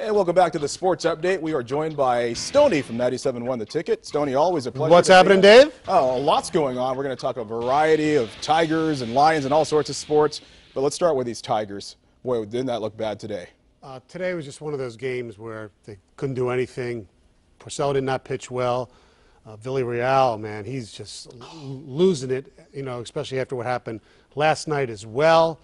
And welcome back to the Sports Update. We are joined by Stoney from 97.1 The Ticket. Stoney, always a pleasure. What's happening, Dave? Oh, lots going on. We're going to talk a variety of Tigers and Lions and all sorts of sports. But let's start with these Tigers. Boy, didn't that look bad today? Today was just one of those games where they couldn't do anything. Purcell did not pitch well. Villarreal, man, he's just losing it, you know, especially after what happened last night as well.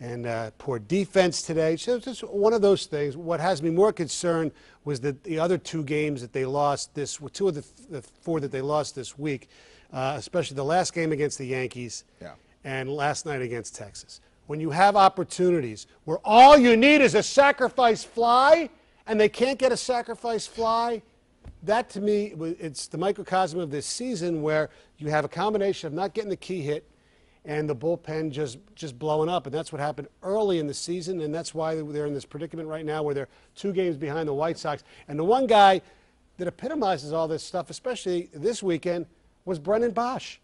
And poor defense today. So it's just one of those things. What has me more concerned was that the other two games that they lost two of the four that they lost this week, especially the last game against the Yankees and last night against Texas. When you have opportunities where all you need is a sacrifice fly and they can't get a sacrifice fly, that to me, it's the microcosm of this season where you have a combination of not getting the key hit and the bullpen just blowing up. And that's what happened early in the season, and that's why they're in this predicament right now where they're 2 games behind the White Sox. And the one guy that epitomizes all this stuff, especially this weekend, was Brennan Bosch.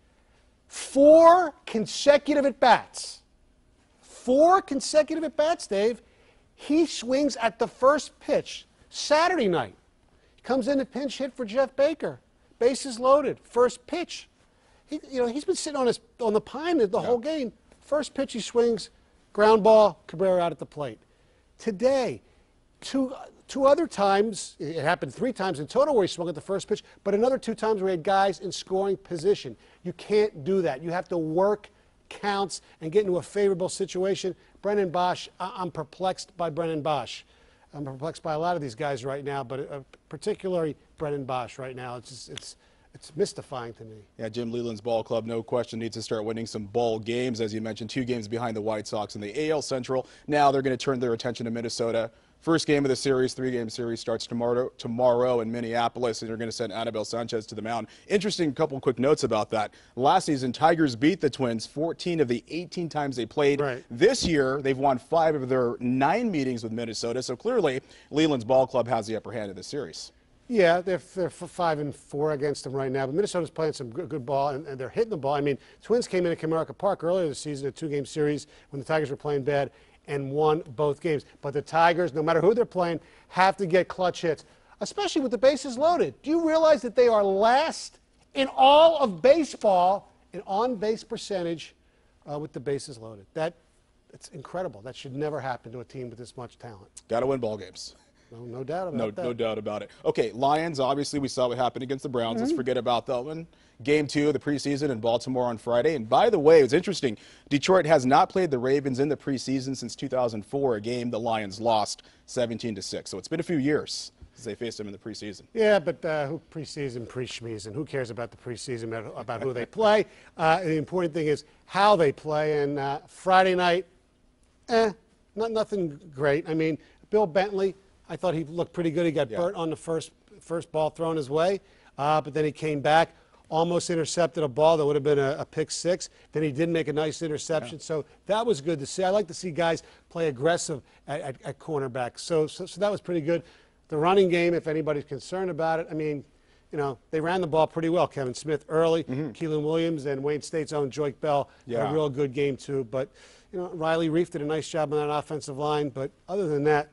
4 consecutive at-bats. 4 consecutive at-bats, Dave. He swings at the first pitch Saturday night. He comes in to pinch hit for Jeff Baker. Bases loaded, first pitch. He's been sitting on the pine the whole game. First pitch he swings, ground ball, Cabrera out at the plate. Today, two other times, it happened 3 times in total where he swung at the first pitch, but another 2 times where he had guys in scoring position. You can't do that. You have to work counts and get into a favorable situation. Brennan Bosch, I'm perplexed by Brennan Bosch. I'm perplexed by a lot of these guys right now, but particularly Brennan Bosch right now. It's mystifying to me. Yeah, Jim Leyland's ball club, no question, needs to start winning some ball games. As you mentioned, 2 games behind the White Sox in the AL Central. Now they're going to turn their attention to Minnesota. First game of the series, 3-game series, starts tomorrow in Minneapolis, and they're going to send Anibal Sanchez to the mound. Interesting couple quick notes about that. Last season, Tigers beat the Twins 14 of the 18 times they played. Right. This year, they've won 5 of their 9 meetings with Minnesota, so clearly Leyland's ball club has the upper hand in this series. Yeah, they're 5-4 against them right now, but Minnesota's playing some good ball, and they're hitting the ball. I mean, Twins came in at Comerica Park earlier this season, a 2-game series when the Tigers were playing bad, and won both games. But the Tigers, no matter who they're playing, have to get clutch hits, especially with the bases loaded. Do you realize that they are last in all of baseball in on-base percentage with the bases loaded? It's incredible. That should never happen to a team with this much talent. Got to win ball games. No doubt about that. No doubt about it. Okay, Lions, obviously we saw what happened against the Browns. Let's forget about that one. Game 2 of the preseason in Baltimore on Friday. And by the way, it's interesting, Detroit has not played the Ravens in the preseason since 2004, a game the Lions lost 17-6. So it's been a few years since they faced them in the preseason. Yeah, but who preseason, pre-schmeezen? Who cares about the preseason, about who they play? The important thing is how they play. And Friday night, nothing great. I mean, Bill Bentley, I thought he looked pretty good. He got burnt on the first ball thrown his way, but then he came back, almost intercepted a ball that would have been a pick 6. Then he did make a nice interception, so that was good to see. I like to see guys play aggressive at cornerback, so that was pretty good. The running game, if anybody's concerned about it, I mean, you know, they ran the ball pretty well. Kevin Smith early, Keelan Williams, and Wayne State's own Joik Bell had a real good game too. But you know, Riley Reif did a nice job on that offensive line. But other than that,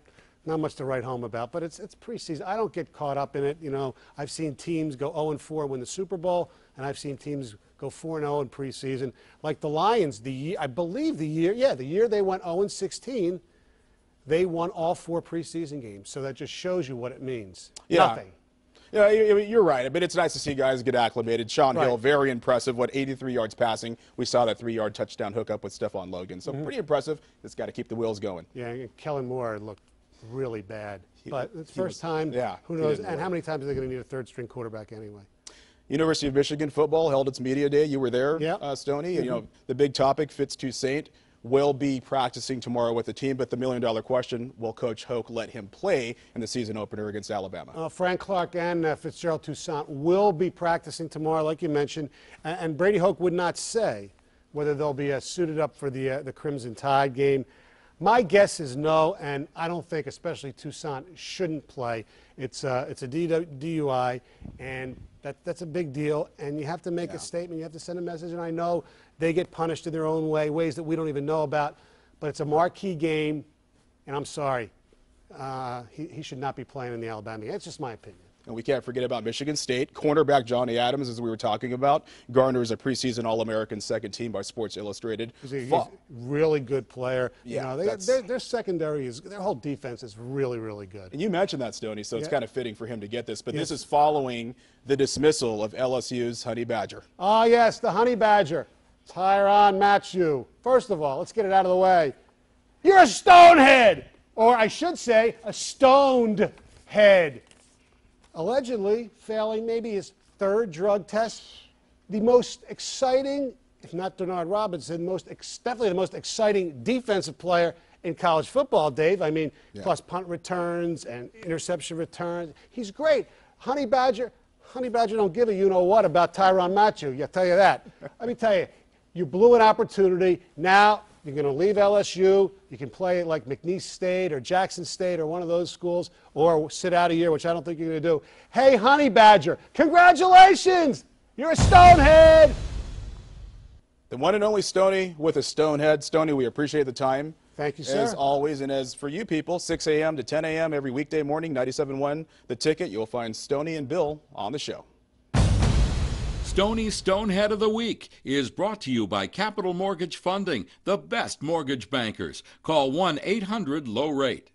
not much to write home about, but it's preseason. I don't get caught up in it. You know, I've seen teams go 0-4 win the Super Bowl, and I've seen teams go 4-0 in preseason. Like the Lions, I believe the year they went 0-16, they won all 4 preseason games. So that just shows you what it means. Nothing. Yeah, you're right. But it's nice to see guys get acclimated. Sean Hill, very impressive. 83 yards passing. We saw that 3-yard touchdown hookup with Stephon Logan. So pretty impressive. Just got to keep the wheels going. Yeah, and Kellen Moore looked really bad. But it's first time, who knows, and how many times are they going to need a third-string quarterback anyway? University of Michigan football held its media day. You were there, Stoney. You know, the big topic, Fitz Toussaint will be practicing tomorrow with the team, but the million-dollar question, will Coach Hoke let him play in the season opener against Alabama? Frank Clark and Fitzgerald Toussaint will be practicing tomorrow, like you mentioned, and Brady Hoke would not say whether they'll be suited up for the Crimson Tide game. My guess is no, and I don't think, especially Toussaint, shouldn't play. It's a DUI, and that's a big deal, and you have to make a statement. You have to send a message, and I know they get punished in their own way, ways that we don't even know about, but it's a marquee game, and I'm sorry. he should not be playing in the Alabama game. It's just my opinion. And we can't forget about Michigan State. Cornerback Johnny Adams, as we were talking about, garners a preseason All-American second team by Sports Illustrated. He's a really good player. Yeah, their secondary their whole defense is really, really good. And you mentioned that, Stoney, so it's kind of fitting for him to get this. But this is following the dismissal of LSU's Honey Badger. Oh, yes, the Honey Badger, Tyrann Mathieu. First of all, let's get it out of the way. You're a stonehead, or I should say, a stoned head. Allegedly failing maybe his third drug test. The most exciting, if not Denard Robinson, definitely the most exciting defensive player in college football, Dave. I mean, plus punt returns and interception returns. He's great. Honey Badger don't give a you-know-what about Tyrann Mathieu. I'll tell you that. Let me tell you, you blew an opportunity. Now you're going to leave LSU. You can play at like McNeese State or Jackson State or one of those schools, or sit out a year, which I don't think you're going to do. Hey, Honey Badger, congratulations! You're a stonehead! The one and only Stoney with a stonehead. Stoney, we appreciate the time. Thank you, sir. As always, and as for you people, 6 a.m. to 10 a.m. every weekday morning, 97.1 The Ticket. You'll find Stoney and Bill on the show. Stoney's Stonehead of the Week is brought to you by Capital Mortgage Funding, the best mortgage bankers. Call 1-800-LOW-RATE.